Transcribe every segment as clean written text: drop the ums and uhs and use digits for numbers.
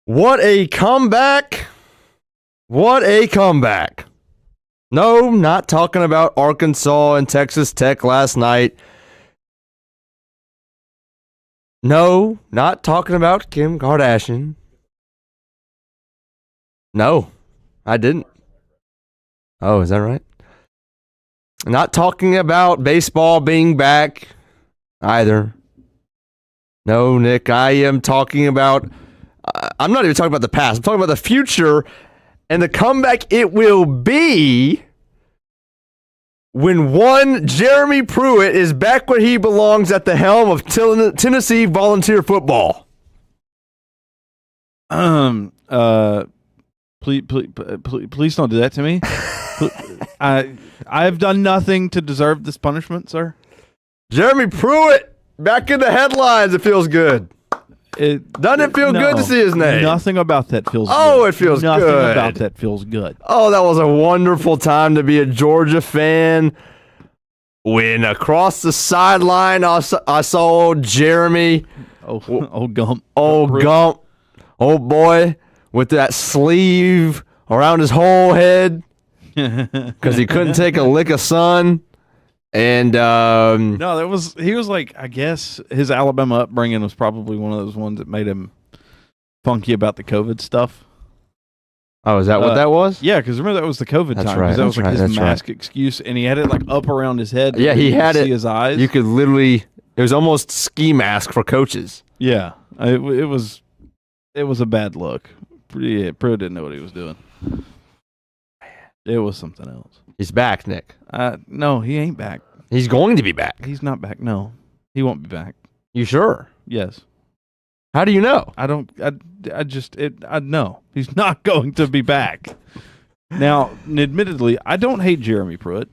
What a comeback. What a comeback. No, not talking about Arkansas and Texas Tech last night. No, not talking about Kim Kardashian. No, I didn't. Oh, is that right? Not talking about baseball being back either. No, Nick, I am talking about... I'm not even talking about the past. I'm talking about the future and the comeback it will be when one Jeremy Pruitt is back where he belongs at the helm of Tennessee Volunteer Football. Please don't do that to me. I've done nothing to deserve this punishment, sir. Jeremy Pruitt back in the headlines. It feels good. Doesn't it feel good to see his name? Nothing about that feels good. Oh, it feels nothing good. Nothing about that feels good. Oh, that was a wonderful time to be a Georgia fan. When across the sideline, I saw Jeremy. Old Gump. Old Gump. Old boy with that sleeve around his whole head because he couldn't take a lick of sun. And no, he was like, I guess his Alabama upbringing was probably one of those ones that made him funky about the COVID stuff. Oh, is that what that was? Yeah, because remember that was the COVID that's time. Right. That was like his mask right. excuse, and he had it like up around his head. Yeah, he had it. See his eyes. You could literally. It was almost ski mask for coaches. Yeah, it was a bad look. Pruitt didn't know what he was doing. It was something else. He's back, Nick. No, he ain't back. He's going to be back. He's not back. No, he won't be back. You sure? Yes. How do you know? I know he's not going to be back. Now, admittedly, I don't hate Jeremy Pruitt.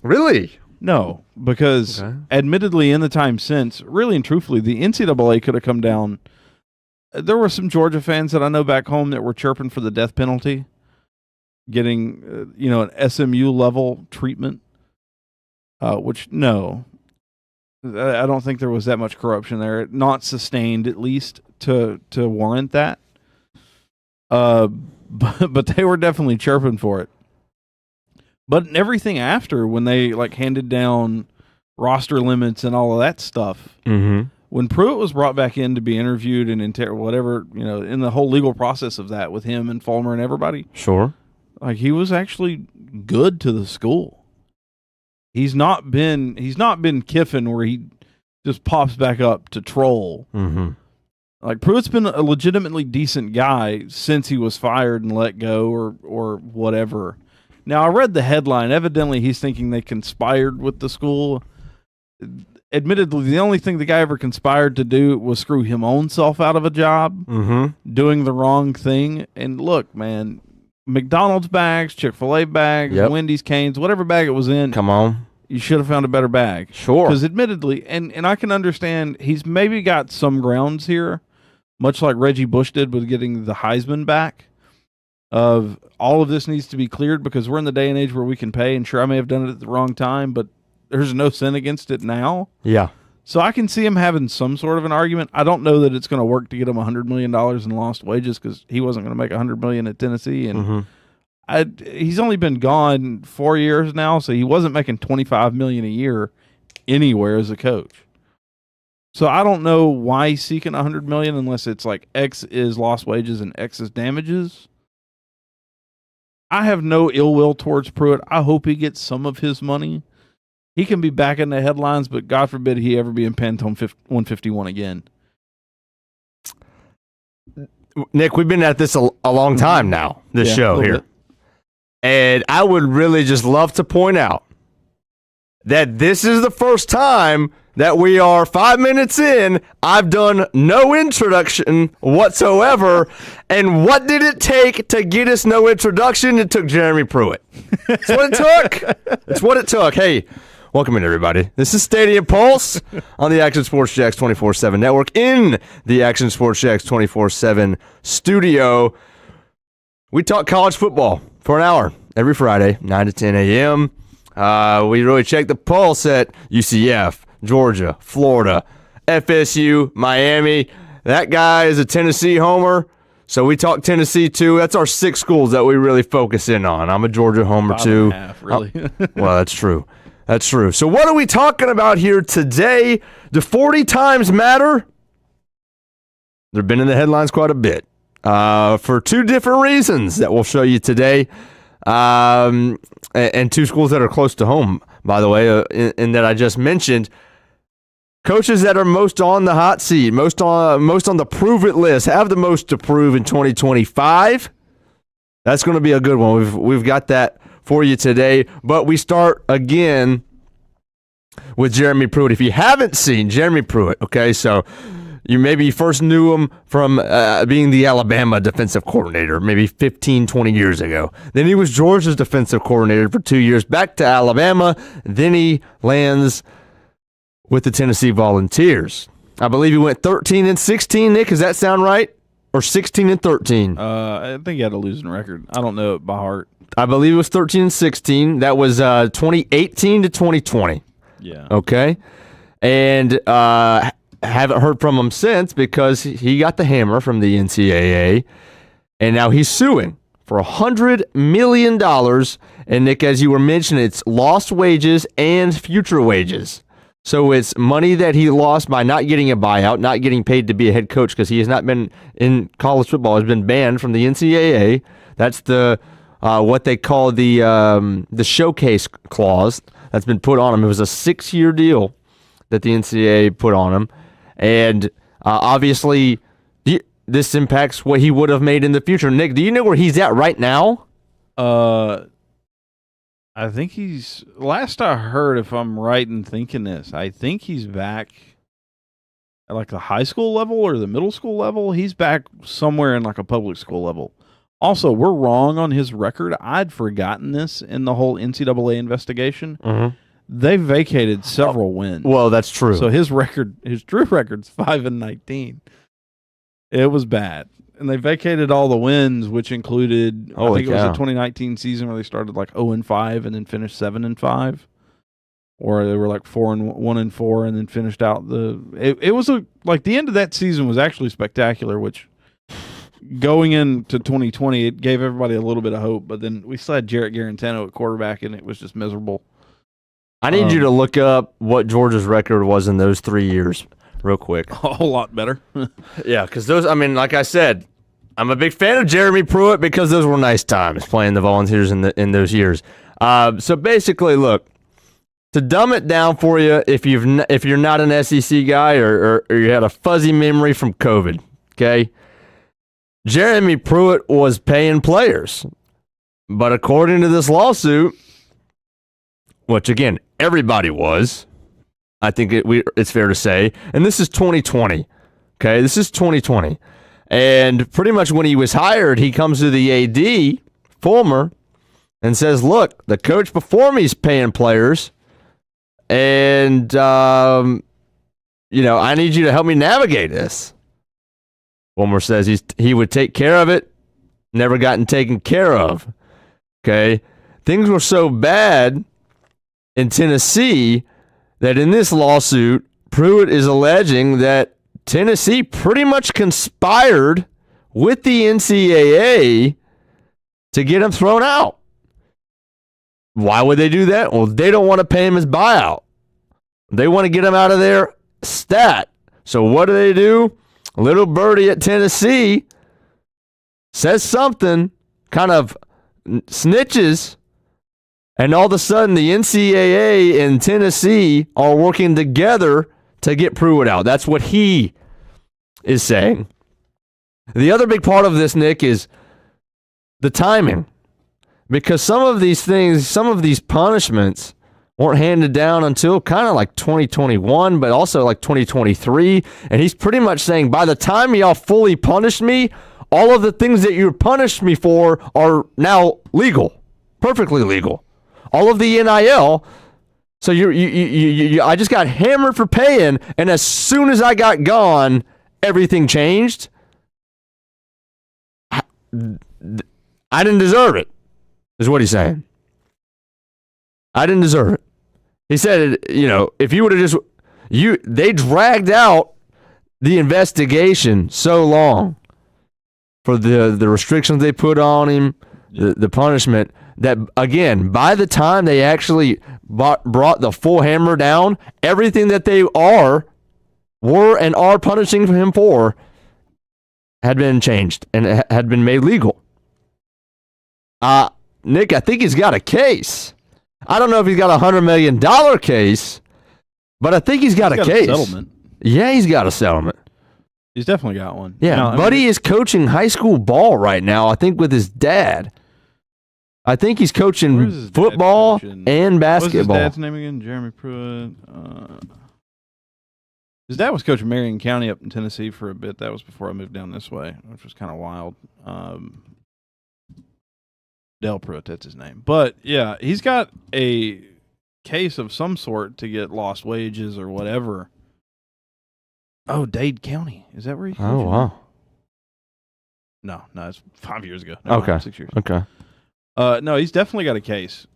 Really? No, because admittedly, in the time since, really and truthfully, the NCAA could have come down. There were some Georgia fans that I know back home that were chirping for the death penalty, getting an SMU level treatment. Which no, I don't think there was that much corruption there, not sustained at least to warrant that. But they were definitely chirping for it. But everything after, when they like handed down roster limits and all of that stuff, when Pruitt was brought back in to be interviewed and whatever, in the whole legal process of that with him and Fulmer and everybody, sure, like he was actually good to the school. He's not been Kiffin where he just pops back up to troll. Like Pruitt's been a legitimately decent guy since he was fired and let go or whatever. Now I read the headline. Evidently he's thinking they conspired with the school. Admittedly, the only thing the guy ever conspired to do was screw him own self out of a job, doing the wrong thing. And look, man, McDonald's bags, Chick-fil-A bags, Wendy's, Cane's, whatever bag it was in. Come on. You should have found a better bag. Sure. Because admittedly, and I can understand, he's maybe got some grounds here, much like Reggie Bush did with getting the Heisman back, of all of this needs to be cleared because we're in the day and age where we can pay, and sure, I may have done it at the wrong time, but there's no sin against it now. Yeah. So I can see him having some sort of an argument. I don't know that it's going to work to get him $100 million in lost wages because he wasn't going to make $100 million at Tennessee, and he's only been gone 4 years now, so he wasn't making $25 million a year anywhere as a coach. So I don't know why he's seeking $100 million unless it's like X is lost wages and X is damages. I have no ill will towards Pruitt. I hope he gets some of his money. He can be back in the headlines, but God forbid he ever be in Pantone 151 again. Nick, we've been at this a long time now, this show here. Bit. And I would really just love to point out that this is the first time that we are 5 minutes in. I've done no introduction whatsoever. And what did it take to get us no introduction? It took Jeremy Pruitt. That's what it took. That's what it took. Hey, welcome in, everybody. This is Stadium Pulse on the Action Sports Jacks 24/7 network in the Action Sports Jacks 24/7 studio. We talk college football for an hour every Friday, 9 to 10 a.m. We really check the pulse at UCF, Georgia, Florida, FSU, Miami. That guy is a Tennessee homer, So we talk Tennessee too. That's our 6 schools that we really focus in on. I'm a Georgia homer too. 5.5, really. Well, that's true. That's true. So what are we talking about here today? Do 40 times matter? They've been in the headlines quite a bit for 2 different reasons that we'll show you today. And 2 schools that are close to home, by the way, and that I just mentioned. Coaches that are most on the hot seat, most on the prove it list, have the most to prove in 2025. That's going to be a good one. We've got that for you today. But we start again with Jeremy Pruitt. If you haven't seen Jeremy Pruitt, okay, so you maybe first knew him from being the Alabama defensive coordinator maybe 15, 20 years ago. Then he was Georgia's defensive coordinator for 2 years, back to Alabama. Then he lands with the Tennessee Volunteers. I believe he went 13-16, Nick. Does that sound right? Or 16-13? I think he had a losing record. I don't know it by heart. I believe it was 13-16. That was 2018 to 2020. Yeah. Okay. And haven't heard from him since because he got the hammer from the NCAA, and now he's suing for $100 million. And Nick, as you were mentioning, it's lost wages and future wages. So it's money that he lost by not getting a buyout, not getting paid to be a head coach because he has not been in college football, has been banned from the NCAA. That's the what they call the showcase clause that's been put on him. It was a 6-year deal that the NCAA put on him, and obviously this impacts what he would have made in the future. Nick, do you know where he's at right now? I think he's, last I heard, if I'm right in thinking this, I think he's back at like the high school level or the middle school level. He's back somewhere in like a public school level. Also, we're wrong on his record. I'd forgotten this in the whole NCAA investigation. Mm-hmm. They vacated several wins. Well, that's true. So his record, his true record's 5-19. It was bad. And they vacated all the wins, which included, I think it was the 2019 season where they started like 0-5 and then finished 7-5, or they were like 1-4 and then finished out it was like the end of that season was actually spectacular, which going into 2020, it gave everybody a little bit of hope, but then we still had Jarrett Garantano at quarterback and it was just miserable. I need you to look up what Georgia's record was in those 3 years real quick. A whole lot better. Yeah, because those, I mean, like I said, I'm a big fan of Jeremy Pruitt because those were nice times playing the Volunteers in those years. So basically, look, to dumb it down for you, if you're not an SEC guy or you had a fuzzy memory from COVID, okay, Jeremy Pruitt was paying players, but according to this lawsuit, which again everybody was, I think it's fair to say, and this is 2020, okay, this is 2020. And pretty much when he was hired, he comes to the AD, Fulmer, and says, look, the coach before me is paying players, and, I need you to help me navigate this. Fulmer says he would take care of it, never gotten taken care of. Okay? Things were so bad in Tennessee that in this lawsuit, Pruitt is alleging that Tennessee pretty much conspired with the NCAA to get him thrown out. Why would they do that? Well, they don't want to pay him his buyout. They want to get him out of there stat. So what do? Little birdie at Tennessee says something, kind of snitches, and all of a sudden the NCAA and Tennessee are working together to get Pruitt out. That's what he is saying. The other big part of this, Nick, is the timing. Because some of these things, some of these punishments weren't handed down until kind of like 2021, but also like 2023. And he's pretty much saying, by the time y'all fully punished me, all of the things that you punished me for are now legal, perfectly legal. All of the NIL. So I just got hammered for paying, and as soon as I got gone, everything changed. I didn't deserve it, is what he's saying. I didn't deserve it. He said, if you would have they dragged out the investigation so long. for the restrictions they put on him, the punishment, that, again, by the time they actually brought the full hammer down, everything that they were and are punishing him for had been changed and had been made legal. Nick, I think he's got a case. I don't know if he's got a $100 million case, but I think he's got a case. Settlement. Yeah, he's got a settlement. He's definitely got one. Yeah, now, Buddy is coaching high school ball right now, I think, with his dad. I think he's coaching football and basketball. What's his dad's name again? Jeremy Pruitt. His dad was coaching Marion County up in Tennessee for a bit. That was before I moved down this way, which was kind of wild. Dale Pruitt, that's his name. But, yeah, he's got a case of some sort to get lost wages or whatever. Oh, Dade County. Is that where he's coaching? Oh, wow. No, it's 5 years ago. Okay. 6 years. Okay. No, he's definitely got a case.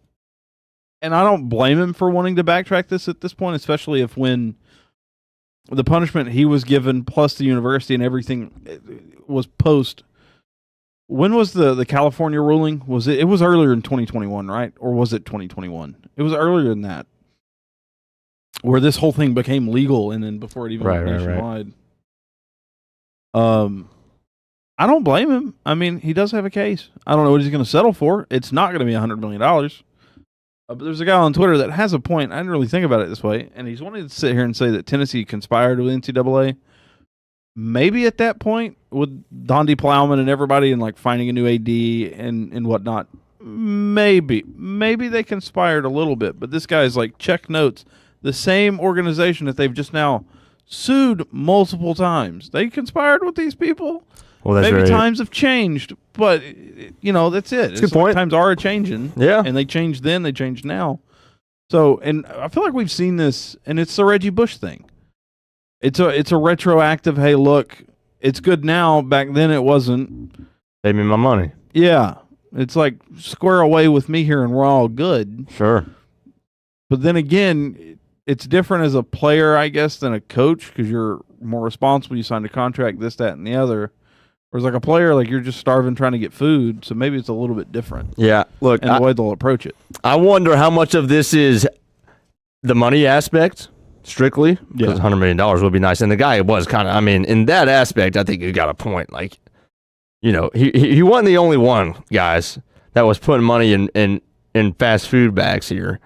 And I don't blame him for wanting to backtrack this at this point, especially if when the punishment he was given plus the university and everything was post. When was the California ruling? Was it was earlier in 2021, right? Or was it 2021? It was earlier than that. Where this whole thing became legal and then before it even went nationwide. I don't blame him. I mean, he does have a case. I don't know what he's going to settle for. It's not going to be $100 million. But there's a guy on Twitter that has a point. I didn't really think about it this way. And he's wanting to sit here and say that Tennessee conspired with NCAA. Maybe at that point, with Dondi Plowman and everybody and like finding a new AD and whatnot, maybe they conspired a little bit. But this guy's like, check notes. The same organization that they've just now sued multiple times. They conspired with these people. Well, maybe times have changed, but, that's it. That's a good point. Times are a-changing. Yeah. And they changed then, they changed now. So, and I feel like we've seen this, and it's the Reggie Bush thing. It's a retroactive, hey, look, it's good now. Back then it wasn't. Pay me my money. Yeah. It's like, square away with me here and we're all good. Sure. But then again, it's different as a player, I guess, than a coach because you're more responsible. You signed a contract, this, that, and the other. Whereas like a player, like you're just starving trying to get food, so maybe it's a little bit different. Yeah, look. And the way they'll approach it. I wonder how much of this is the money aspect, strictly, because $100 million would be nice. And the guy was kind of, in that aspect, I think you got a point. Like, he wasn't the only one, guys, that was putting money in fast food bags here.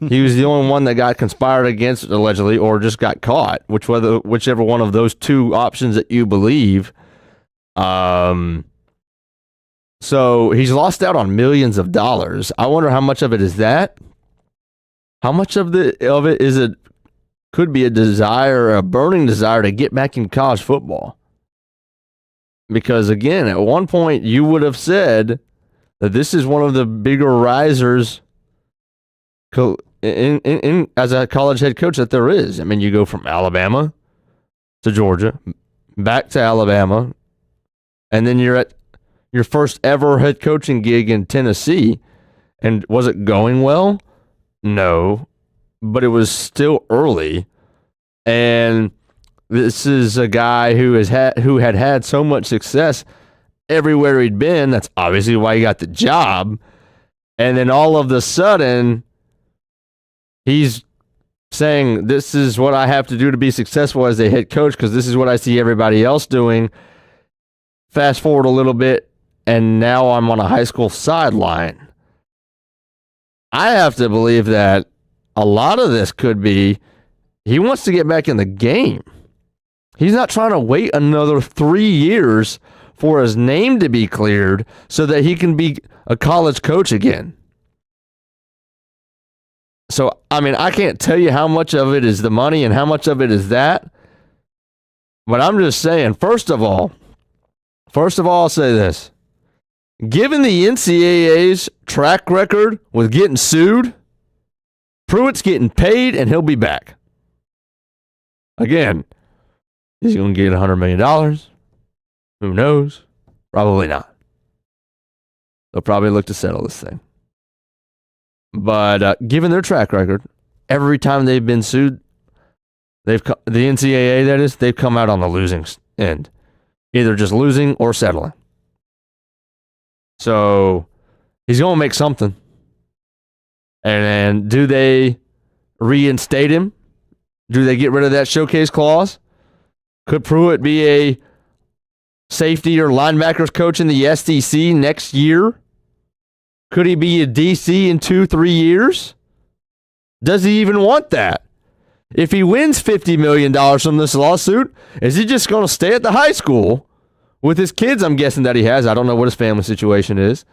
He was the only one that got conspired against, allegedly, or just got caught, whichever one of those two options that you believe. So he's lost out on millions of dollars. I wonder how much of it is that. How much of it is it could be a burning desire to get back in college football. Because again, at one point you would have said that this is one of the bigger risers in as a college head coach that there is. You go from Alabama to Georgia, back to Alabama, and then you're at your first ever head coaching gig in Tennessee. And was it going well? No, but it was still early. And this is a guy who had had so much success everywhere he'd been. That's obviously why he got the job. And then all of a sudden, he's saying, this is what I have to do to be successful as a head coach because this is what I see everybody else doing. Fast forward a little bit, and now I'm on a high school sideline. I have to believe that a lot of this could be he wants to get back in the game. He's not trying to wait another 3 years for his name to be cleared so that he can be a college coach again. So, I can't tell you how much of it is the money and how much of it is that. But I'm just saying, First of all, I'll say this. Given the NCAA's track record with getting sued, Pruitt's getting paid and he'll be back. Again, is he going to get $100 million? Who knows? Probably not. They'll probably look to settle this thing. But given their track record, every time they've been sued, the NCAA, that is, they've come out on the losing end. Either just losing or settling. So he's going to make something. And do they reinstate him? Do they get rid of that showcase clause? Could Pruitt be a safety or linebackers coach in the SEC next year? Could he be a DC in 2-3 years? Does he even want that? If he wins $50 million from this lawsuit, is he just going to stay at the high school with his kids? I'm guessing that he has. I don't know what his family situation is.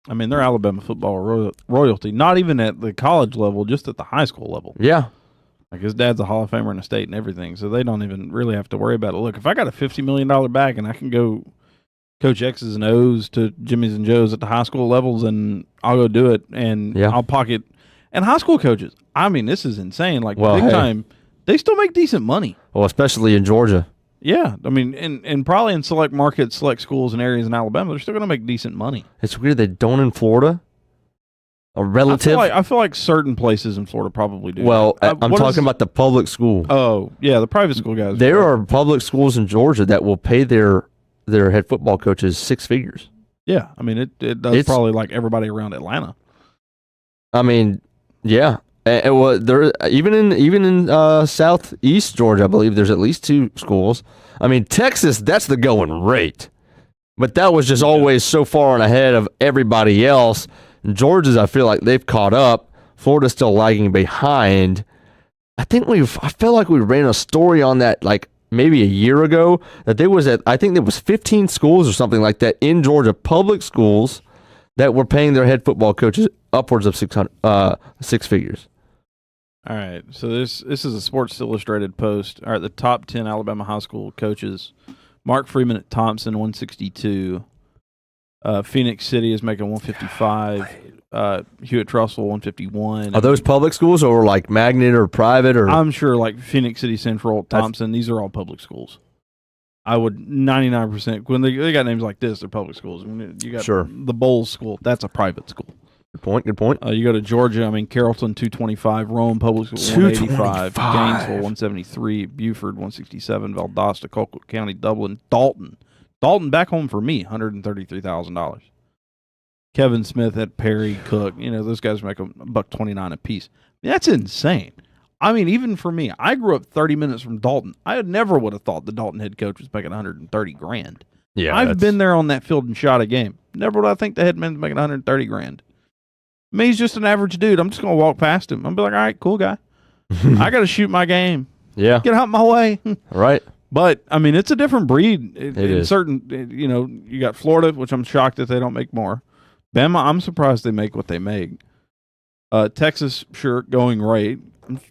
I mean, they're Alabama football royalty, not even at the college level, just at the high school level. Yeah. Like his dad's a Hall of Famer in the state and everything, so they don't even really have to worry about it. Look, if I got a $50 million bag and I can go coach X's and O's to Jimmy's and Joe's at the high school levels, and I'll go do it, and I'll pocket. And high school coaches, I mean, this is insane. Like, big time, they still make decent money. Well, especially in Georgia. Yeah, I mean, and probably in select markets, select schools and areas in Alabama, they're still going to make decent money. It's weird they don't in Florida. A relative. I feel like certain places in Florida probably do. Well, I'm talking about the public school. Oh, yeah, the private school guys. There are public schools in Georgia that will pay their head football coaches six figures. Yeah, I mean, it does probably like everybody around Atlanta. I mean, yeah. Well, there even in southeast Georgia, I believe there's at least 2 schools. I mean, Texas, that's the going rate, but that was just always so far on ahead of everybody else. Georgia's, I feel like they've caught up. Florida's still lagging behind. I feel like we ran a story on that like maybe a year ago that there was I think there was 15 schools or something like that in Georgia, public schools, that were paying their head football coaches upwards of 6 figures. All right, so this is a Sports Illustrated post. All right, the top 10 Alabama high school coaches. Mark Freeman at Thompson, 162. Phoenix City is making 155. Hewitt Trussell, 151. Are those public schools or like magnet or private? Or I'm sure like Phoenix City Central, Thompson, these are all public schools. I would 99%. When they got names like this, they're public schools. I mean, you got the Bowles School. That's a private school. Good point. You go to Georgia, I mean, Carrollton, 225. Rome Public School, 185. Gainesville, 173. Buford, 167. Valdosta, Colquitt County, Dublin. Dalton back home for me, $133,000. Kevin Smith at Perry, Cook. You know, those guys make $129 a piece. That's insane. I mean, even for me, I grew up 30 minutes from Dalton. I never would have thought the Dalton head coach was making $130,000. Yeah, I've been there on that field and shot a game. Never would I think the head man's making $130,000. I mean, he's just an average dude. I'm just going to walk past him. I'm be like, all right, cool guy. I got to shoot my game. Yeah. Get out my way. Right. But, I mean, it's a different breed. It is. Certain, you know, you got Florida, which I'm shocked that they don't make more. Bama, I'm surprised they make what they make. Texas, sure, going rate.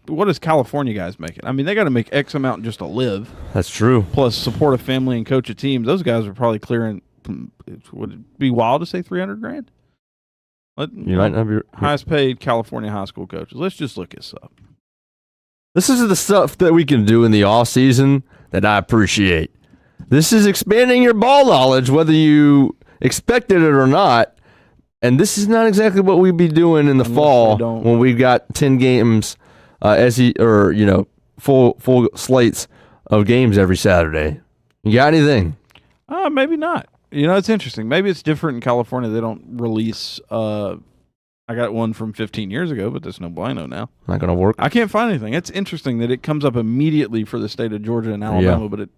What does California guys make it? I mean, they got to make X amount just to live. That's true. Plus support a family and coach a team. Those guys are probably clearing, would it be wild to say $300,000? You might not be highest paid California high school coaches. Let's just look this up. This is the stuff that we can do in the off season that I appreciate. This is expanding your ball knowledge, whether you expected it or not. And this is not exactly what we'd be doing in the fall when we've got 10 games, full slates of games every Saturday. You got anything? Maybe not. You know, it's interesting. Maybe it's different in California. They don't release. I got one from 15 years ago, but that's no bueno now. Not going to work. I can't find anything. It's interesting that it comes up immediately for the state of Georgia and Alabama, but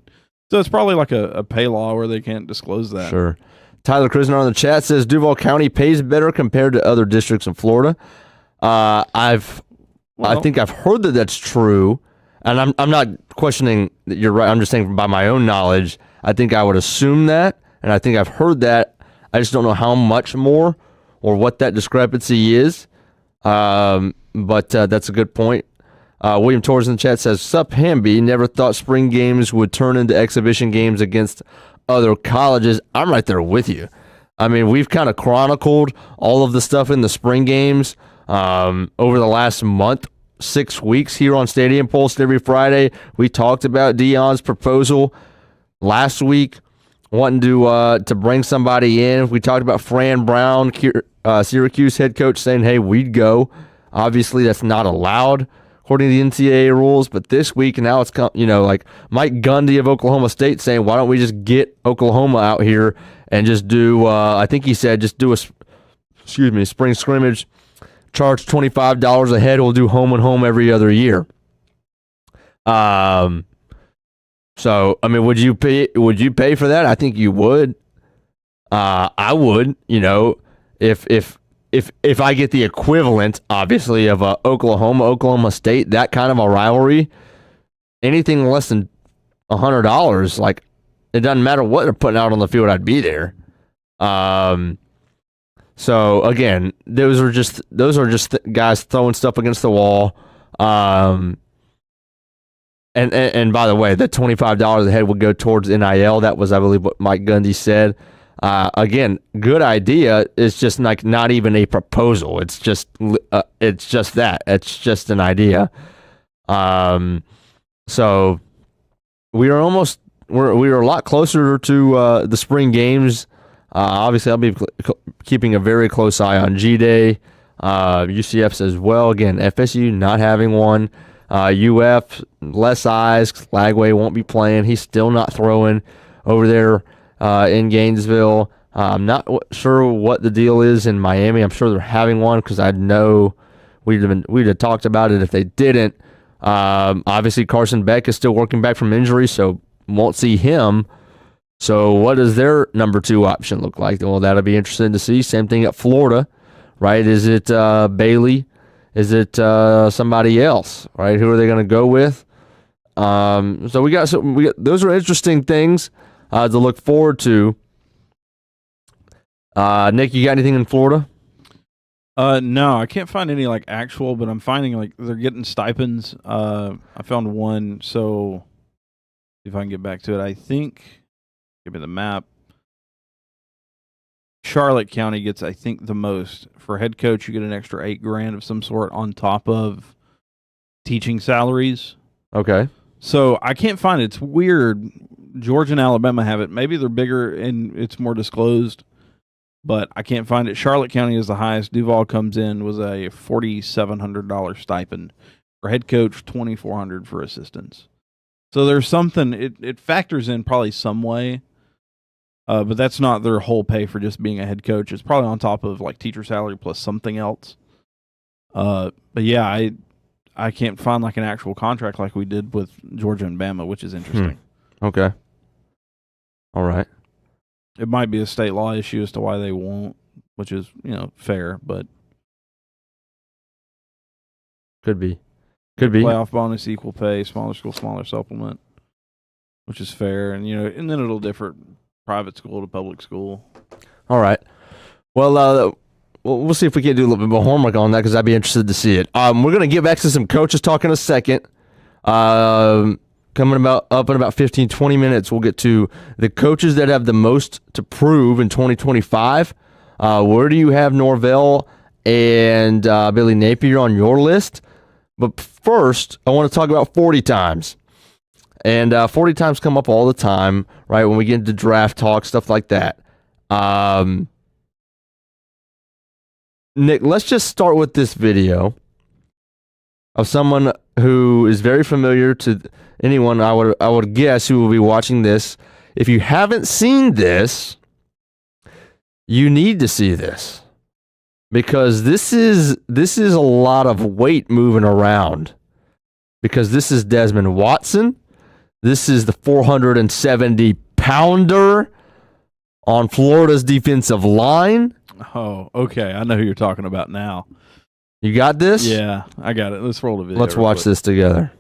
so it's probably like a pay law where they can't disclose that. Sure. Tyler Krisner on the chat says Duval County pays better compared to other districts in Florida. I think I've heard that that's true, and I'm not questioning that you're right. I'm just saying by my own knowledge, I think I would assume that. And I think I've heard that. I just don't know how much more or what that discrepancy is. But that's a good point. William Torres in the chat says, Sup, Hamby, never thought spring games would turn into exhibition games against other colleges. I'm right there with you. I mean, we've kind of chronicled all of the stuff in the spring games over the last month, 6 weeks here on Stadium Pulse every Friday. We talked about Deion's proposal last week, wanting to bring somebody in. We talked about Fran Brown, Syracuse head coach, saying, hey, we'd go. Obviously, that's not allowed. according to the NCAA rules. But this week, now it's like Mike Gundy of Oklahoma State saying, why don't we just get Oklahoma out here and just do, I think he said, just do a spring scrimmage, charge $25 a head. We'll do home and home every other year. So I mean, would you pay for that? I think you would. I would. If I get the equivalent, obviously, of Oklahoma State, that kind of a rivalry, anything less than $100, like, it doesn't matter what they're putting out on the field, I'd be there. So again, those are just guys throwing stuff against the wall. And by the way, the $25 a head would go towards NIL. That was, I believe, what Mike Gundy said. Again, good idea. It's just like not even a proposal. It's just that. It's just an idea. So we are a lot closer to the spring games. Obviously, I'll be keeping a very close eye on G-Day. UCF's as well. Again, FSU not having one. UF, less eyes. Lagway won't be playing. He's still not throwing over there in Gainesville. I'm not sure what the deal is in Miami. I'm sure they're having one because I know we'd have talked about it if they didn't. Obviously, Carson Beck is still working back from injury, so won't see him. So what does their number 2 option look like? Well, that'll be interesting to see. Same thing at Florida, right? Is it Bailey? Is it somebody else, right? Who are they going to go with? So we got those are interesting things to look forward to. Nick, you got anything in Florida? No, I can't find any like actual, but I'm finding like they're getting stipends. I found one, so if I can get back to it, I think. Give me the map. Charlotte County gets, I think, the most. For head coach, you get an extra $8,000 of some sort on top of teaching salaries. Okay. So I can't find it. It's weird. Georgia and Alabama have it. Maybe they're bigger and it's more disclosed, but I can't find it. Charlotte County is the highest. Duval comes in was a $4,700 stipend for head coach, $2,400 for assistants. So there's something. It factors in probably some way. But that's not their whole pay for just being a head coach. It's probably on top of like teacher salary plus something else. But yeah, I can't find like an actual contract like we did with Georgia and Bama, which is interesting. Okay. All right. It might be a state law issue as to why they won't, which is, fair, but could be. Playoff bonus, equal pay, smaller school, smaller supplement, which is fair, and and then it'll differ. Private school to public school. All right. Well, we'll see if we can do a little bit more homework on that because I'd be interested to see it. We're going to get back to some coaches talk in a second. Coming up in about 15, 20 minutes, we'll get to the coaches that have the most to prove in 2025. Where do you have Norvell and Billy Napier on your list? But first, I want to talk about 40 times. And 40 times come up all the time, right, when we get into draft talk, stuff like that. Nick, let's just start with this video of someone who is very familiar to anyone, I would guess, who will be watching this. If you haven't seen this, you need to see this. Because this is a lot of weight moving around. Because this is Desmond Watson. This is the 470-pounder on Florida's defensive line. Oh, okay. I know who you're talking about now. You got this? Yeah, I got it. Let's roll the video. Let's watch this together.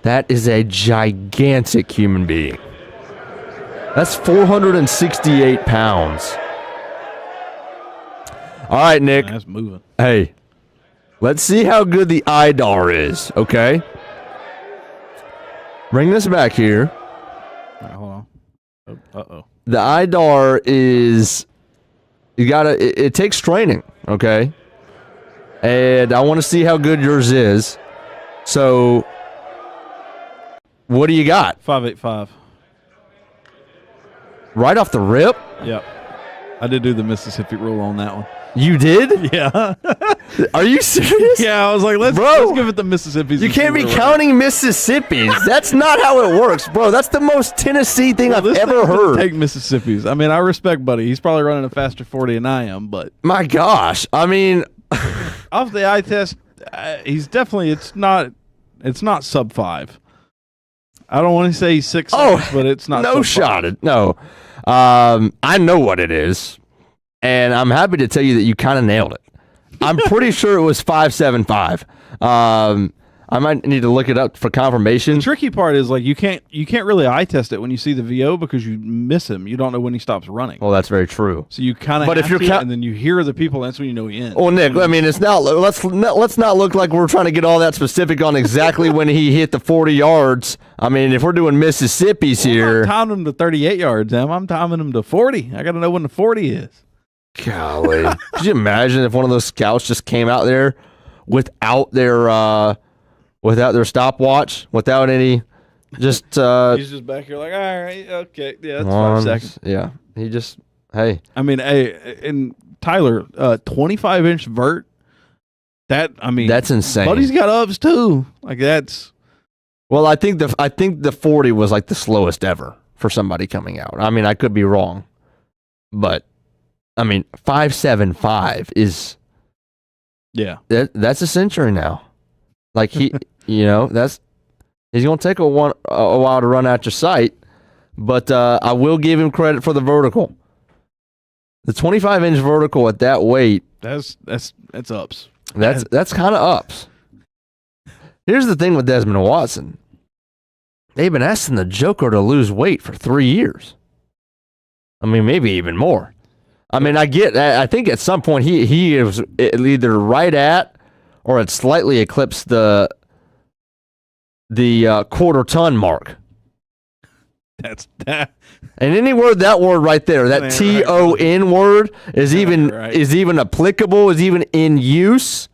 That is a gigantic human being. That's 468 pounds. All right, Nick. That's moving. Hey, let's see how good the IDAR is, okay? Bring this back here. All right, hold on. Uh-oh. The IDAR is, it takes training, okay? And I want to see how good yours is. So, what do you got? 585. Right off the rip? Yep. I did do the Mississippi rule on that one. You did? Yeah. Are you serious? Yeah, I was like, let's give it the Mississippi's. You can't be counting Mississippi's. That's not how it works, bro. That's the most Tennessee thing I've ever heard. Take Mississippi's. I mean, I respect Buddy. He's probably running a faster 40 than I am, but my gosh, I mean, off the eye test, he's definitely. It's not sub 5. I don't want to say he's 6, but it's not. No shot. No. I know what it is, and I'm happy to tell you that you kind of nailed it. I'm pretty sure it was 5.75. I might need to look it up for confirmation. The tricky part is like you can't really eye test it when you see the VO because you miss him. You don't know when he stops running. Well, that's very true. So you kind of. But if you're and then you hear the people, that's when you know he ends. Well, Nick, I mean, it's not. Let's not look like we're trying to get all that specific on exactly when he hit the 40 yards. I mean, if we're doing Mississippi's here, I'm timing him to 38 yards. I'm timing him to 40. I got to know when the 40 is. Golly, could you imagine if one of those scouts just came out there without their stopwatch, without any, just he's just back here like, all right, okay, yeah, that's 5 seconds. Yeah, he just hey. I mean, and Tyler, 25-inch vert. That's insane. Buddy's got ups too. Like that's. Well, I think the 40 was like the slowest ever for somebody coming out. I mean, I could be wrong, but I mean, 5.75 is that's a century now. Like he, he's gonna take a while to run out your sight, but I will give him credit for the vertical. The 25-inch vertical at that weight. That's ups. That's kind of ups. Here's the thing with Desmond Watson. They've been asking the Joker to lose weight for 3 years. I mean, maybe even more. I mean, I think at some point he is either right at or it slightly eclipsed the quarter ton mark. That's that. And that word right there, that TON word is even applicable, is even in use.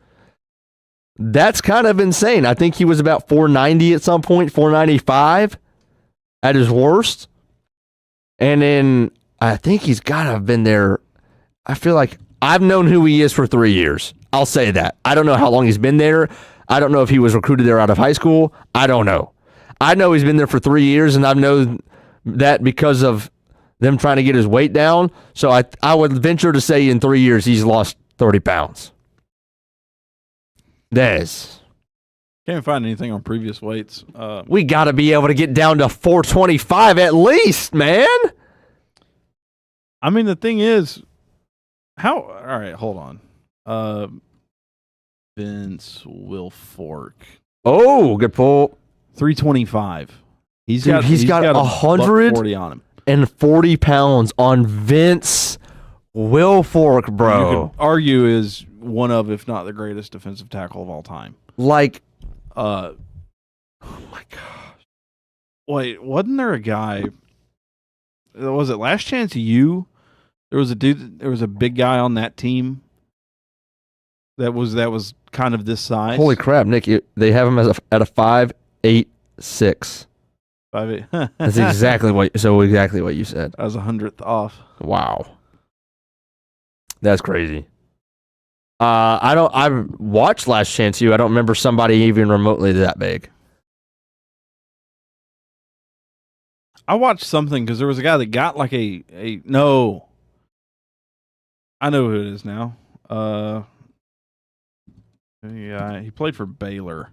That's kind of insane. I think he was about 490 at some point, 495 at his worst. And then I think he's got to have been there. I feel like I've known who he is for 3 years. I'll say that. I don't know how long he's been there. I don't know if he was recruited there out of high school. I don't know. I know he's been there for 3 years, and I know that because of them trying to get his weight down. So I would venture to say in 3 years he's lost 30 pounds. Can't find anything on previous weights. We got to be able to get down to 425 at least, man. I mean, the thing is, all right, hold on. Vince Wilfork. Oh, good pull. 325. He's got 140 on him. And 40 pounds on Vince Wilfork, bro. You could argue is one of, if not the greatest defensive tackle of all time. Like, oh my gosh. Wait, wasn't there a guy? Was it Last Chance U? There was a big guy on that team that was kind of this size. Holy crap, Nick! They have him at a 5'8", 6. 5'8". That's exactly what you said. I was 100th off. Wow, that's crazy. I've watched Last Chance U. I don't remember somebody even remotely that big. I watched something because there was a guy that got like no. I know who it is now. Yeah, he played for Baylor.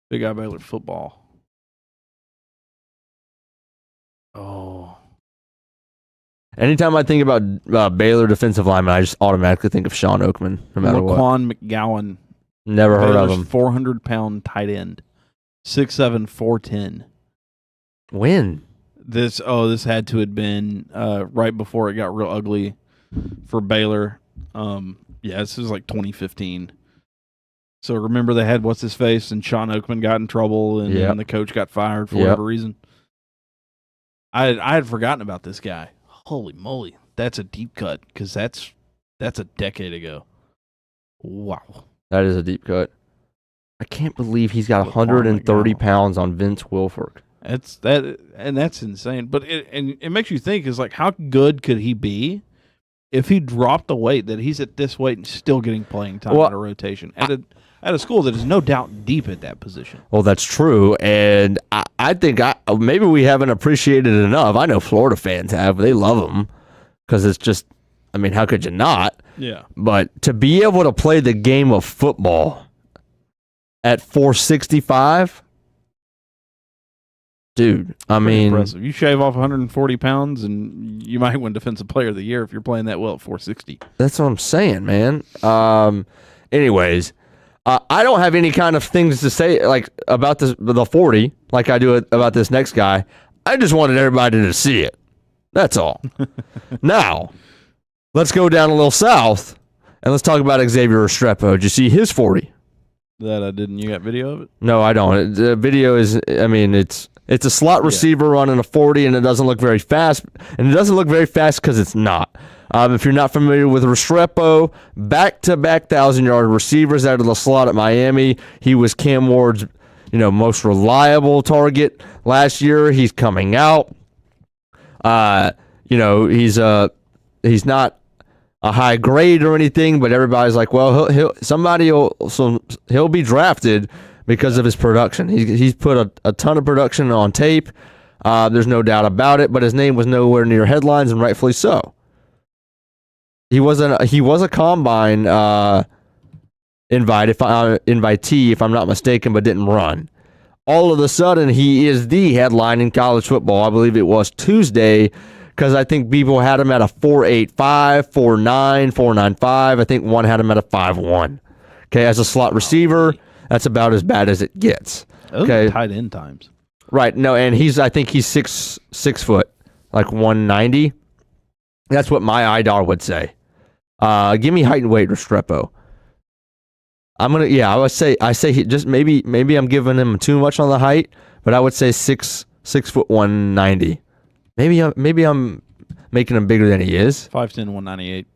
Big guy, Baylor football. Oh. Anytime I think about Baylor defensive lineman, I just automatically think of Sean Oakman, no matter what. Laquan McGowan. Never heard of him. 400-pound tight end. 6'7", 410. When? This had to have been right before it got real ugly for Baylor. This was like 2015. So remember they had what's his face and Sean Oakman got in trouble and the coach got fired for whatever reason. I had forgotten about this guy. Holy moly, that's a deep cut because that's a decade ago. Wow, that is a deep cut. I can't believe he's got 130 pounds on Vince Wilfork. That's insane. But it makes you think, is like, how good could he be if he dropped the weight that he's at this weight and still getting playing time in a rotation at a school that is no doubt deep at that position? Well, that's true, and I think maybe we haven't appreciated it enough. I know Florida fans have; they love him because it's just. I mean, how could you not? Yeah. But to be able to play the game of football at 465, dude. I mean, impressive. You shave off 140 pounds, and you might win Defensive Player of the Year if you're playing that well at 460. That's what I'm saying, man. Anyways, I don't have any kind of things to say like about the 40 like I do about this next guy. I just wanted everybody to see it. That's all. Now, let's go down a little south, and let's talk about Xavier Restrepo. Did you see his 40? That I didn't. You got video of it? No, I don't. The video is, I mean, it's a slot receiver running a 40, and it doesn't look very fast. And it doesn't look very fast because it's not. If you're not familiar with Restrepo, back-to-back 1,000-yard receivers out of the slot at Miami. He was Cam Ward's, most reliable target last year. He's coming out. He's not a high grade or anything, but everybody's like, well, he'll be drafted because of his production. He's put a ton of production on tape. There's no doubt about it, but his name was nowhere near headlines, and rightfully so. He was a combine invitee, if I'm not mistaken, but didn't run. All of a sudden, he is the headline in college football. I believe it was Tuesday, because I think people had him at a 4.85, 4.9, 4.95. I think one had him at a 5.1. Okay, as a slot receiver, that's about as bad as it gets. Okay, tight end times. Right. No, and I think he's 6 foot, like 190. That's what my IDAR would say. Give me height and weight, Restrepo. I would say he just maybe I'm giving him too much on the height, but I would say 6 foot 190. Maybe I'm making him bigger than he is. 5'10", 198.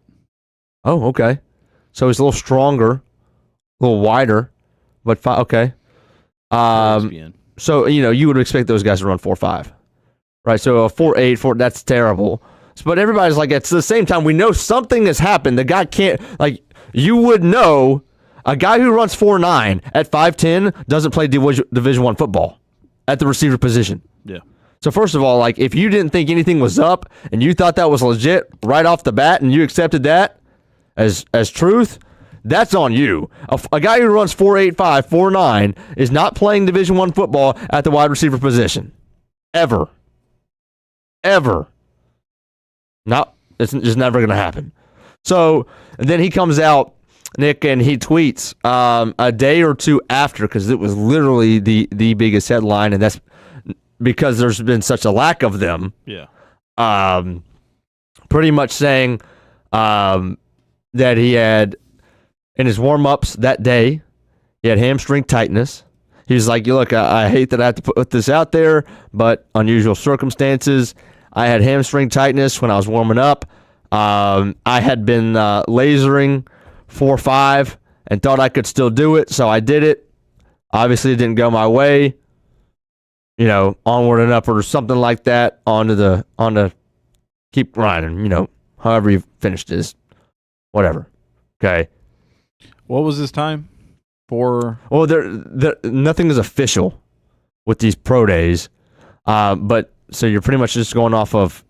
Oh, okay. So he's a little stronger, a little wider, but okay. So you would expect those guys to run 4.5, right? So a 4.8, that's terrible. But everybody's like, at the same time, we know something has happened. The guy can't, you would know a guy who runs 4.9 at 5'10 doesn't play Division I football at the receiver position. Yeah. So first of all, if you didn't think anything was up and you thought that was legit right off the bat and you accepted that as truth, that's on you. A guy who runs 4.85, 4.9 is not playing Division I football at the wide receiver position. Ever. It's just never going to happen. So, and then he comes out, Nick, and he tweets a day or two after, because it was literally the biggest headline, and that's because there's been such a lack of them. Yeah. Pretty much saying that he had, in his warm-ups that day, he had hamstring tightness. He was like, look, I hate that I have to put this out there, but unusual circumstances. I had hamstring tightness when I was warming up. I had been lasering 4.5 and thought I could still do it, so I did it. Obviously, it didn't go my way. Onward and upward or something like that. On to keep grinding. However you finished this, whatever. Okay. What was his time? Well, nothing is official with these pro days, but. So you're pretty much just going off of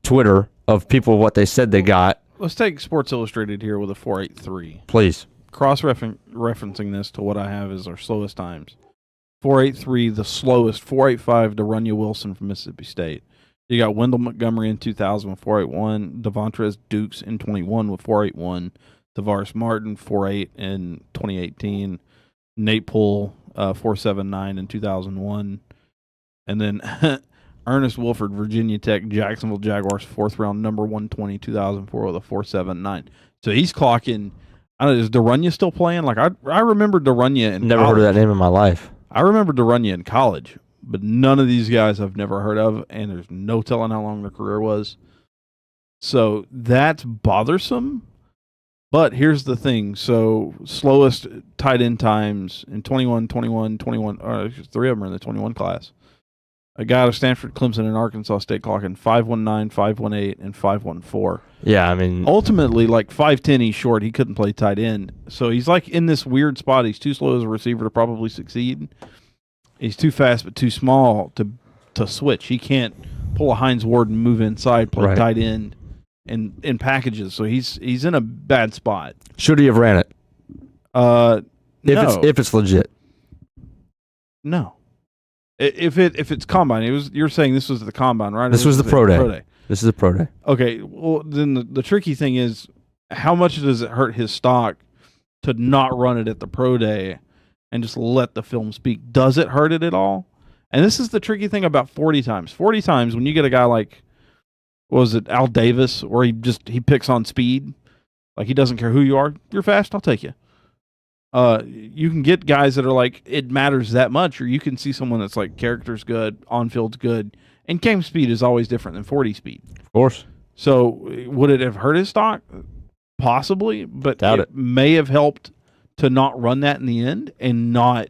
Twitter of people, what they said they got. Let's take Sports Illustrated here with a 4.83. Please. Cross-referencing this to what I have as our slowest times. 4.83, the slowest. 4.85, Darunya Wilson from Mississippi State. You got Wendell Montgomery in 2000 with 4.81. Devontrez Dukes in 21 with 4.81. Tavares Martin, 4.8 in 2018. Nate Poole, 4.79 in 2001. And then Ernest Wolford, Virginia Tech, Jacksonville Jaguars, 4th round, number 120, 2004 with a 4.79. So he's clocking. I don't know, is Darunya still playing? I remember Darunya in Never college. heard of that name in my life. I remember Darunya in college, but none of these guys I've never heard of, and there's no telling how long their career was. So that's bothersome. But here's the thing. So slowest tight end times in 21, 21, 21, three of them are in the 21 class. A guy out of Stanford, Clemson, and Arkansas State clocking 5.19, 5.18, and 5.14. Yeah, I mean, ultimately, like 5'10", he's short. He couldn't play tight end. So he's like in this weird spot. He's too slow as a receiver to probably succeed. He's too fast but too small to switch. He can't pull a Hines Ward and move inside, play tight end in packages. So he's in a bad spot. Should he have ran it? No. If it's legit. No. If it's combine, you're saying this was the combine, right? This was the pro day. This is the pro day. Okay, well then the tricky thing is, how much does it hurt his stock to not run it at the pro day and just let the film speak? Does it hurt it at all? And this is the tricky thing about 40 times. 40 times when you get a guy like, what was it, Al Davis, where he picks on speed, like he doesn't care who you are. You're fast, I'll take you. You can get guys that are like, it matters that much, or you can see someone that's like, character's good, on-field's good, and game speed is always different than 40 speed. Of course. So would it have hurt his stock? Possibly, but Doubt it may have helped to not run that in the end and not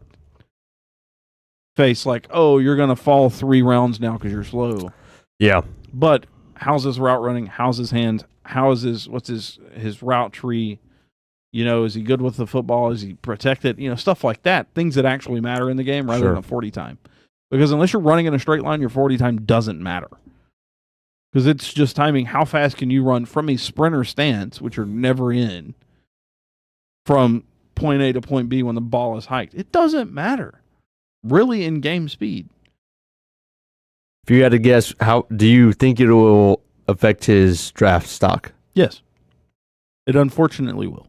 face like, oh, you're going to fall 3 rounds now because you're slow. Yeah. But how's his route running? How's his hands? What's his route tree? You know, is he good with the football? Is he protected? You know, stuff like that. Things that actually matter in the game rather than a 40 time. Because unless you're running in a straight line, your 40 time doesn't matter. Because it's just timing. How fast can you run from a sprinter stance, which you're never in, from point A to point B when the ball is hiked? It doesn't matter, really, in game speed. If you had to guess, how do you think it will affect his draft stock? Yes. It unfortunately will.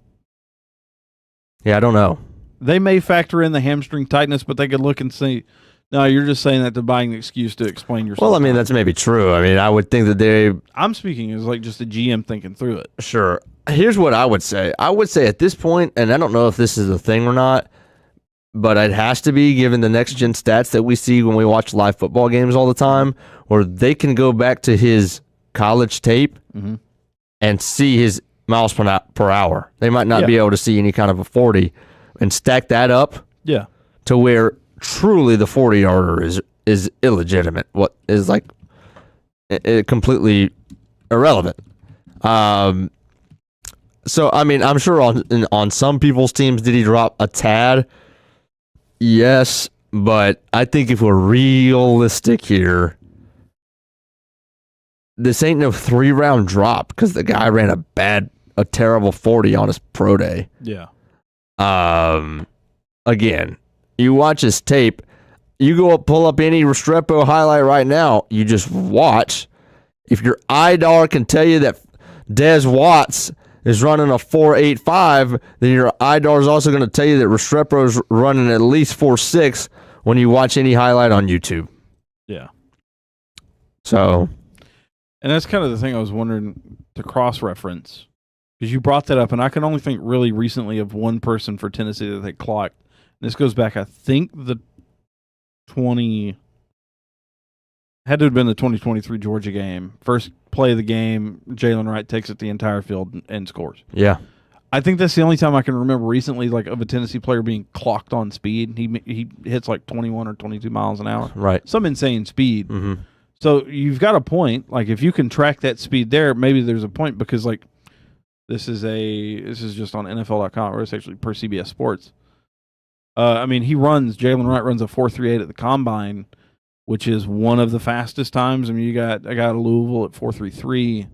Yeah, I don't know. They may factor in the hamstring tightness, but they could look and say, no, you're just saying that to buying an excuse to explain yourself. Well, I mean, that's maybe true. I mean, I would think that I'm speaking as like just a GM thinking through it. Sure. Here's what I would say. I would say at this point, and I don't know if this is a thing or not, but it has to be given the next-gen stats that we see when we watch live football games all the time, where they can go back to his college tape and see his miles per hour. They might not be able to see any kind of a 40 and stack that up to where truly the 40-yarder is illegitimate. What is like completely irrelevant. So, I mean, I'm sure on some people's teams, did he drop a tad? Yes, but I think if we're realistic here, this ain't no 3-round drop because the guy ran a terrible 40 on his pro day. Yeah. Again, you watch his tape, you go up, pull up any Restrepo highlight right now, you just watch. If your IDAR can tell you that Des Watts is running a 4.85, then your IDAR is also going to tell you that Restrepo is running at least 4.6 when you watch any highlight on YouTube. Yeah. So. And that's kind of the thing I was wondering to cross-reference, because you brought that up, and I can only think really recently of one person for Tennessee that they clocked. And this goes back, I think, had to have been the 2023 Georgia game. First play of the game, Jalen Wright takes it the entire field and scores. Yeah. I think that's the only time I can remember recently, like, of a Tennessee player being clocked on speed. He hits like 21 or 22 miles an hour. Right. Some insane speed. Mm-hmm. So you've got a point. Like, if you can track that speed there, maybe there's a point, because, like, this is just on NFL.com, or it's actually per CBS Sports. I mean, Jalen Wright runs a 4.38 at the combine, which is one of the fastest times. I mean, you got a guy at Louisville at 4.33.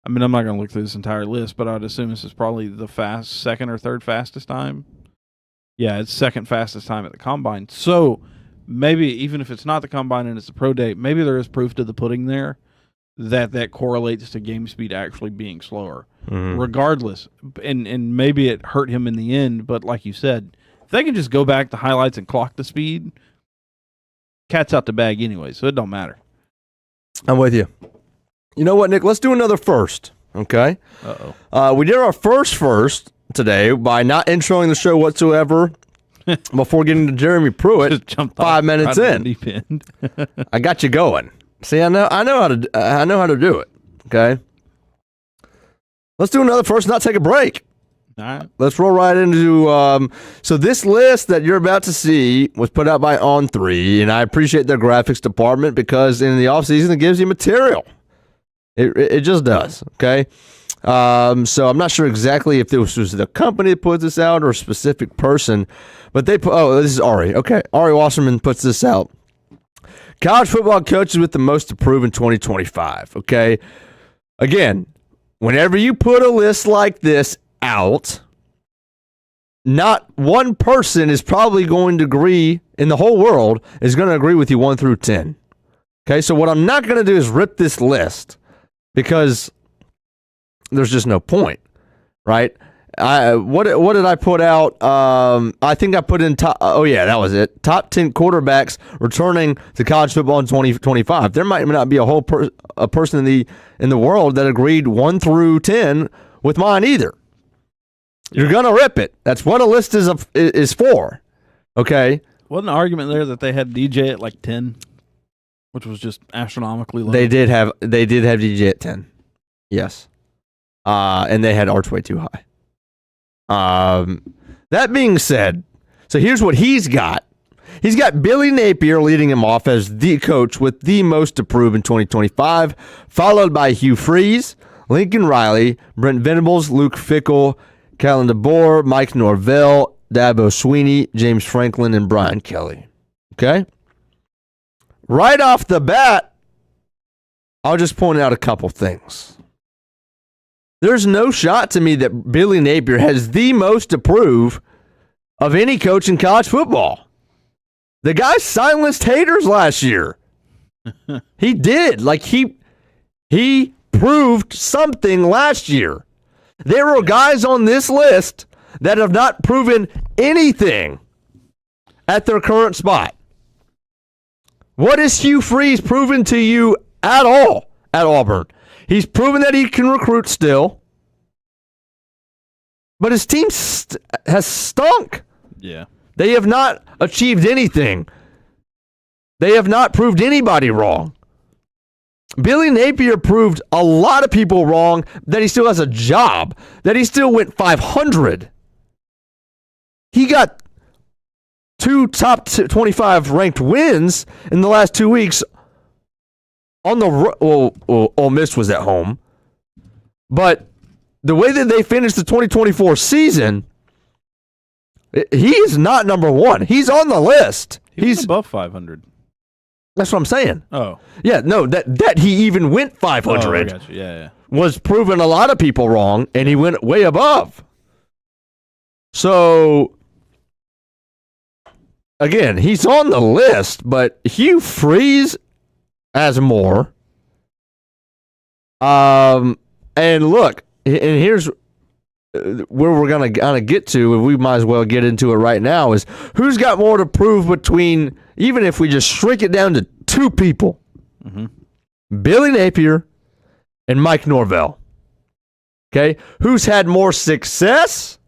I mean, I'm not going to look through this entire list, but I'd assume this is probably the second or third fastest time. Yeah, it's second fastest time at the combine. So maybe even if it's not the combine and it's the pro day, maybe there is proof to the pudding there that correlates to game speed actually being slower. Mm-hmm. Regardless, and maybe it hurt him in the end, but like you said, if they can just go back to highlights and clock the speed, cat's out the bag anyway, so it don't matter. I'm with you. You know what, Nick? Let's do another first, okay? Uh-oh. We did our first today by not introing the show whatsoever before getting to Jeremy Pruitt. Just jumped 5 minutes right in. The deep end. I got you going. See, I know how to do it. Okay. Let's do another first, not take a break. All right. Let's roll right into so this list that you're about to see was put out by On3, and I appreciate their graphics department because in the offseason it gives you material. It just does, okay? So I'm not sure exactly if this was the company that puts this out or a specific person, but they put, this is Ari. Okay, Ari Wasserman puts this out. College football coaches with the most to prove in 2025, okay? Again, whenever you put a list like this out, not one person is probably going to agree in the whole world is going to agree with you 1 through 10. Okay, so what I'm not going to do is rip this list because there's just no point, right? What did I put out? I think I put in top. Oh yeah, that was it. Top 10 quarterbacks returning to college football in 2025. There might not be a person in the world that agreed 1 through 10 with mine either. You're gonna rip it. That's what a list is for. Okay. Wasn't an argument there that they had DJ at like 10, which was just astronomically low? They did have DJ at 10. Yes. And they had Archway too high. That being said, so here's what he's got. He's got Billy Napier leading him off as the coach with the most to prove in 2025, followed by Hugh Freeze, Lincoln Riley, Brent Venables, Luke Fickell, Kalen DeBoer, Mike Norvell, Dabo Sweeney, James Franklin, and Brian Kelly. Okay? Right off the bat, I'll just point out a couple things. There's no shot to me that Billy Napier has the most to prove of any coach in college football. The guy silenced haters last year. He did. Like, he proved something last year. There were guys on this list that have not proven anything at their current spot. What has Hugh Freeze proven to you at all at Auburn? He's proven that he can recruit still, but his team has stunk. Yeah. They have not achieved anything. They have not proved anybody wrong. Billy Napier proved a lot of people wrong, that he still has a job, that he still went 500. He got 2 top 25 ranked wins in the last 2 weeks. On the Ole Miss was at home, but the way that they finished the 2024 season, he is not number one. He's on the list. He's above 500. That's what I'm saying. Oh. Yeah, no, that he even went 500 Oh, I got you. Yeah. was proving a lot of people wrong, and he went way above. So, again, he's on the list, but Hugh Freeze has more. And look, and here's where we're going to kind of get to, and we might as well get into it right now, is who's got more to prove between, even if we just shrink it down to 2 people, Billy Napier and Mike Norvell. Okay? Who's had more success?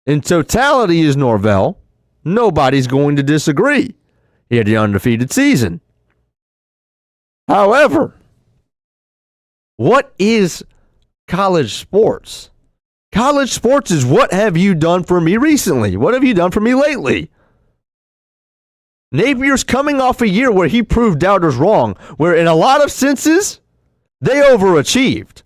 In totality is Norvell. Nobody's going to disagree. He had the undefeated season. However, what is college sports? College sports is what have you done for me recently? What have you done for me lately? Napier's coming off a year where he proved doubters wrong, where in a lot of senses, they overachieved.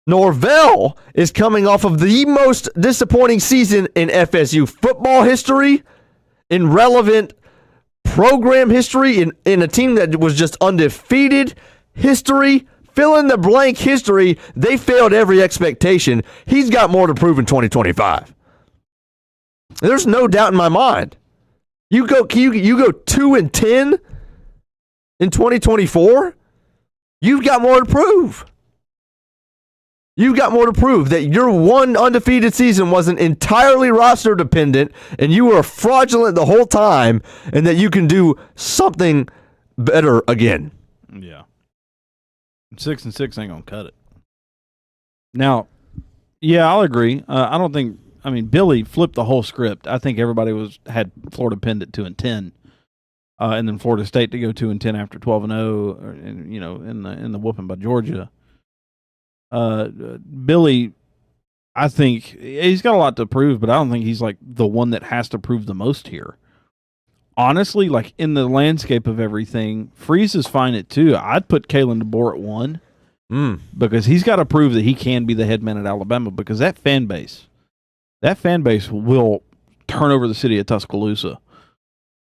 Norvell is coming off of the most disappointing season in FSU football history, in relevant program history, in a team that was just undefeated history. Fill in the blank history. They failed every expectation. He's got more to prove in 2025. There's no doubt in my mind. You go 2-10 in 2024. You've got more to prove. You've got more to prove that your one undefeated season wasn't entirely roster dependent and you were fraudulent the whole time, and that you can do something better again. Yeah. 6-6 ain't gonna cut it. Now, yeah, I'll agree. Billy flipped the whole script. I think everybody had Florida pinned at 2-10, and then Florida State to go 2-10 after 12-0, in the whooping by Georgia. Billy I think he's got a lot to prove, but I don't think he's like the one that has to prove the most here. Honestly, like in the landscape of everything, Freeze is fine at 2. I'd put Kalen DeBoer at 1 because he's got to prove that he can be the head man at Alabama, because that fan base will turn over the city of Tuscaloosa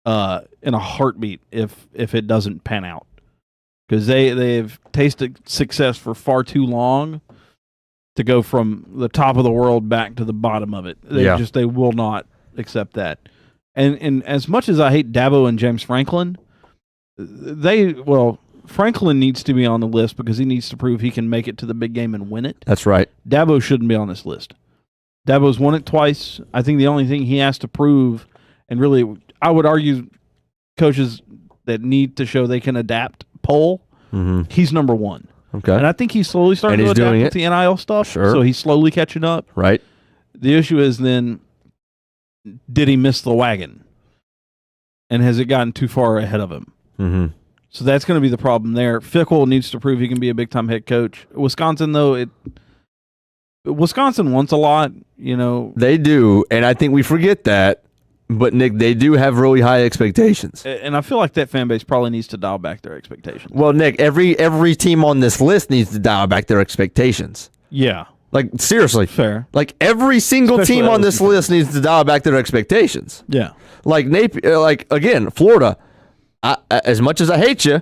in a heartbeat if it doesn't pan out, because they've tasted success for far too long to go from the top of the world back to the bottom of it. They will not accept that. And as much as I hate Dabo and James Franklin, Franklin needs to be on the list because he needs to prove he can make it to the big game and win it. That's right. Dabo shouldn't be on this list. Dabo's won it twice. I think the only thing he has to prove, and really I would argue coaches that need to show they can adapt poll, he's number 1. Okay. And I think he's slowly starting to adapt with the NIL stuff. Sure. So he's slowly catching up. Right. The issue is then, did he miss the wagon? And has it gotten too far ahead of him? Mm-hmm. So that's going to be the problem there. Fickle needs to prove he can be a big-time head coach. Wisconsin, though, Wisconsin wants a lot, you know. They do, and I think we forget that. But, Nick, they do have really high expectations. And I feel like that fan base probably needs to dial back their expectations. Well, Nick, every team on this list needs to dial back their expectations. Yeah. Like, seriously. Fair. Like, every single team on this list needs to dial back their expectations. Yeah. Like, again, Florida, as much as I hate you,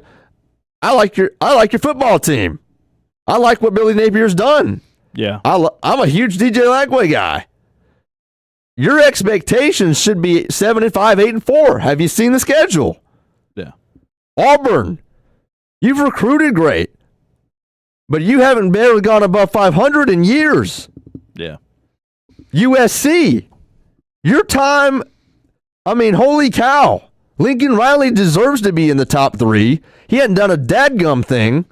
I like your football team. I like what Billy Napier's done. Yeah. I'm a huge DJ Lagway guy. Your expectations should be 7-5, 8-4. Have you seen the schedule? Yeah. Auburn, you've recruited great, but you haven't barely gone above 500 in years. Yeah. USC, your time, I mean, holy cow. Lincoln Riley deserves to be in the top 3. He hadn't done a dadgum thing.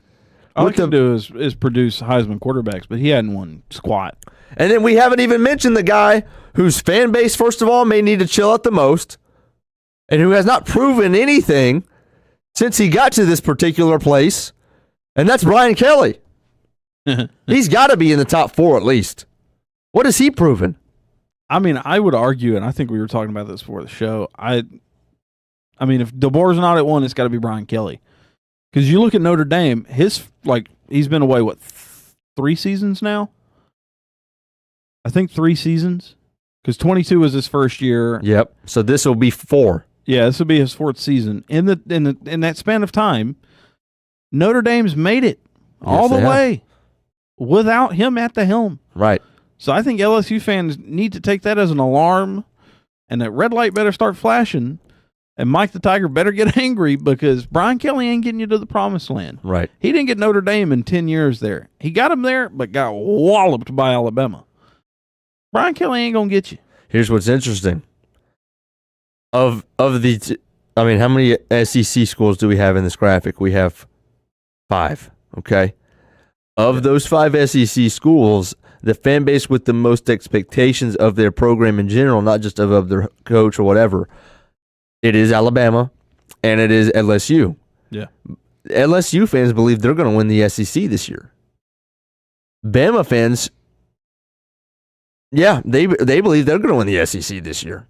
All he can do is produce Heisman quarterbacks, but he hadn't won squat. And then we haven't even mentioned the guy whose fan base, first of all, may need to chill out the most, and who has not proven anything since he got to this particular place, and that's Brian Kelly. He's got to be in the top 4 at least. What has he proven? I mean, I would argue, and I think we were talking about this before the show, I mean, if DeBoer's not at 1, it's got to be Brian Kelly. Because you look at Notre Dame, he's been away, 3 seasons now? I think 3 seasons. Because 22 was his first year. Yep. So this will be 4. Yeah, this will be his 4th season. In that span of time, Notre Dame's made it all the way without him at the helm. Right. So I think LSU fans need to take that as an alarm, and that red light better start flashing, and Mike the Tiger better get angry, because Brian Kelly ain't getting you to the promised land. Right. He didn't get Notre Dame in 10 years there. He got him there, but got walloped by Alabama. Brian Kelly ain't going to get you. Here's what's interesting. How many SEC schools do we have in this graphic? We have 5, okay? Of those 5 SEC schools, the fan base with the most expectations of their program in general, not just of their coach or whatever, it is Alabama and it is LSU. Yeah. LSU fans believe they're going to win the SEC this year. Bama fans, yeah, they believe they're going to win the SEC this year.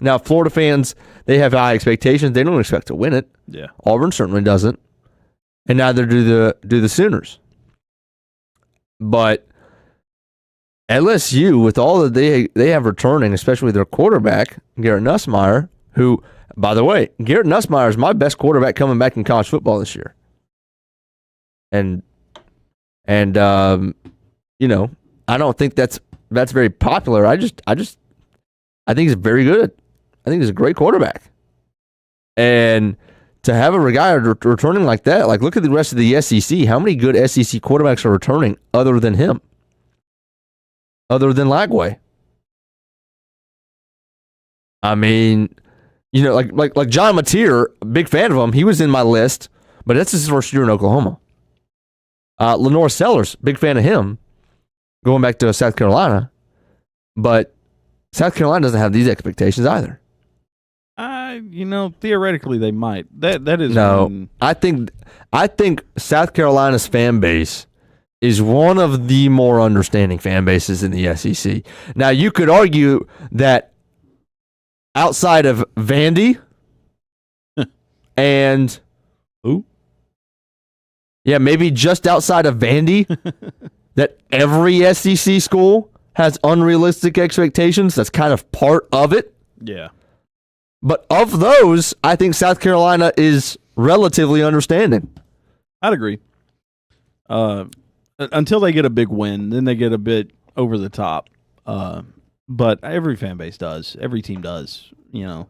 Now, Florida fans, they have high expectations. They don't expect to win it. Yeah. Auburn certainly doesn't. And neither do the Sooners. But LSU, with all that they have returning, especially their quarterback, Garrett Nussmeier, who, by the way, Garrett Nussmeier is my best quarterback coming back in college football this year. And you know, I don't think that's very popular. I think he's very good. I think he's a great quarterback. And to have a guy returning like that, like look at the rest of the SEC. How many good SEC quarterbacks are returning other than him? Other than Lagway? I mean, you know, like John Mateer, big fan of him. He was in my list, but that's his first year in Oklahoma. Lenore Sellers, big fan of him, going back to South Carolina. But South Carolina doesn't have these expectations either. You know, theoretically they might. That is no. I think South Carolina's fan base is one of the more understanding fan bases in the SEC. Now, you could argue that outside of Vandy and who? Yeah, maybe just outside of Vandy, that every SEC school has unrealistic expectations. That's kind of part of it. Yeah. But of those, I think South Carolina is relatively understanding. I'd agree. Until they get a big win, then they get a bit over the top. But every fan base does. Every team does. You know,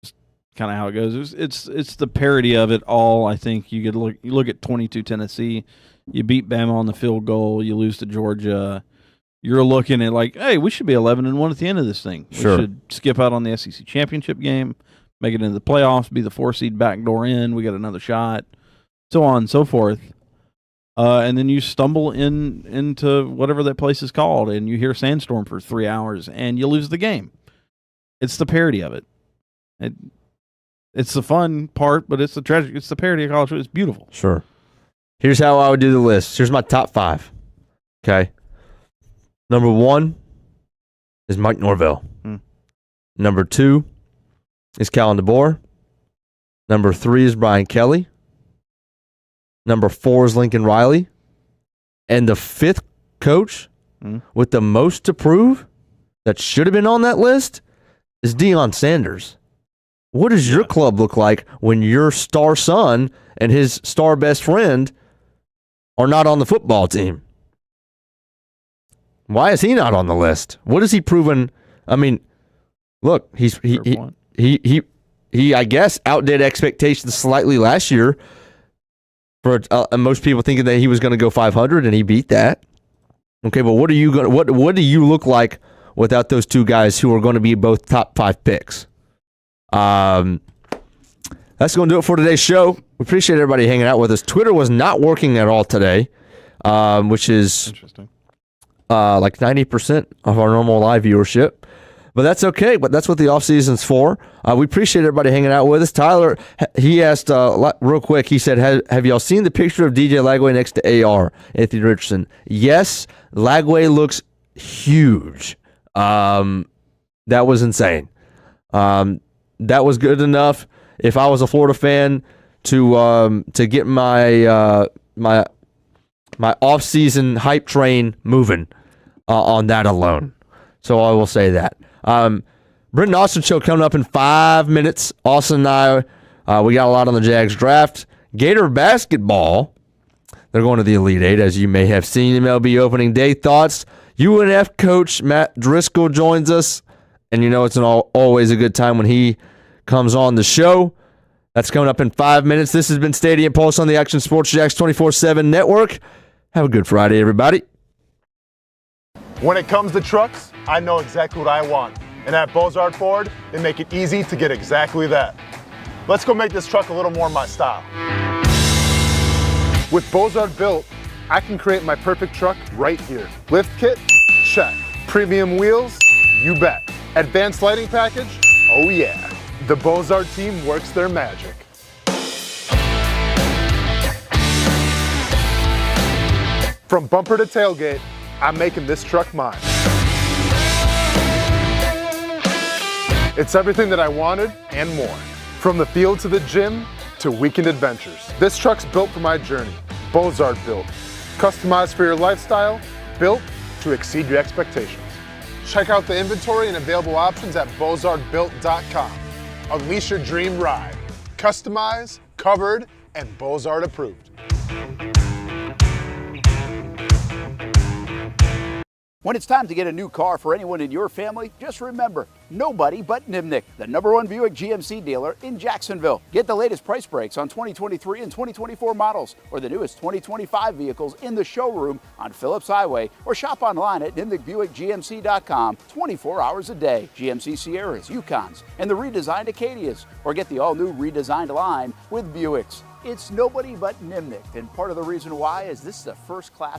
it's kind of how it goes. It's the parody of it all. I think you look at 22 Tennessee. You beat Bama on the field goal. You lose to Georgia. You're looking at like, hey, we should be 11-1 at the end of this thing. Sure. We should skip out on the SEC championship game, make it into the playoffs, be the 4-seed backdoor in. We got another shot, so on and so forth. And then you stumble into whatever that place is called, and you hear Sandstorm for 3 hours, and you lose the game. It's the parody of it. It's the fun part, but it's the tragic. It's the parody of college. It's beautiful. Sure. Here's how I would do the list. Here's my top 5. Okay. Number 1 is Mike Norvell. Number 2 is Callan DeBoer. Number 3 is Brian Kelly. Number 4 is Lincoln Riley. And the 5th coach with the most to prove that should have been on that list is Deion Sanders. What does your club look like when your star son and his star best friend are not on the football team? Why is he not on the list? What has he proven? I mean, look, he I guess outdid expectations slightly last year. For most people thinking that he was going to go 500, and he beat that. Okay, but what do you look like without those two guys who are going to be both top 5 picks? That's going to do it for today's show. We appreciate everybody hanging out with us. Twitter was not working at all today, which is interesting. Like 90% of our normal live viewership. But that's okay. But that's what the offseason's for. We appreciate everybody hanging out with us. Tyler, he asked real quick, he said, have y'all seen the picture of DJ Lagway next to AR, Anthony Richardson? Yes, Lagway looks huge. That was insane. That was good enough. If I was a Florida fan to get my off-season hype train moving on that alone. So I will say that. Brenton Austin show coming up in 5 minutes. Austin and I, we got a lot on the Jags draft. Gator basketball, they're going to the Elite Eight, as you may have seen. MLB opening day thoughts. UNF coach Matt Driscoll joins us, and you know it's always a good time when he comes on the show. That's coming up in 5 minutes. This has been Stadium Pulse on the Action Sports Jax 24/7 network. Have a good Friday, everybody. When it comes to trucks, I know exactly what I want. And at Bozard Ford, they make it easy to get exactly that. Let's go make this truck a little more my style. With Bozard Built, I can create my perfect truck right here. Lift kit? Check. Premium wheels? You bet. Advanced lighting package? Oh yeah. The Bozard team works their magic. From bumper to tailgate, I'm making this truck mine. It's everything that I wanted and more. From the field to the gym to weekend adventures. This truck's built for my journey. Bozard Built. Customized for your lifestyle, built to exceed your expectations. Check out the inventory and available options at bozardbuilt.com. Unleash your dream ride. Customized, covered, and Bozard approved. When it's time to get a new car for anyone in your family, just remember, nobody but Nimnick, the #1 Buick GMC dealer in Jacksonville. Get the latest price breaks on 2023 and 2024 models or the newest 2025 vehicles in the showroom on Phillips Highway or shop online at NimnickBuickGMC.com 24 hours a day. GMC Sierras, Yukons, and the redesigned Acadias, or get the all-new redesigned line with Buicks. It's nobody but Nimnick, and part of the reason why is this is a first-class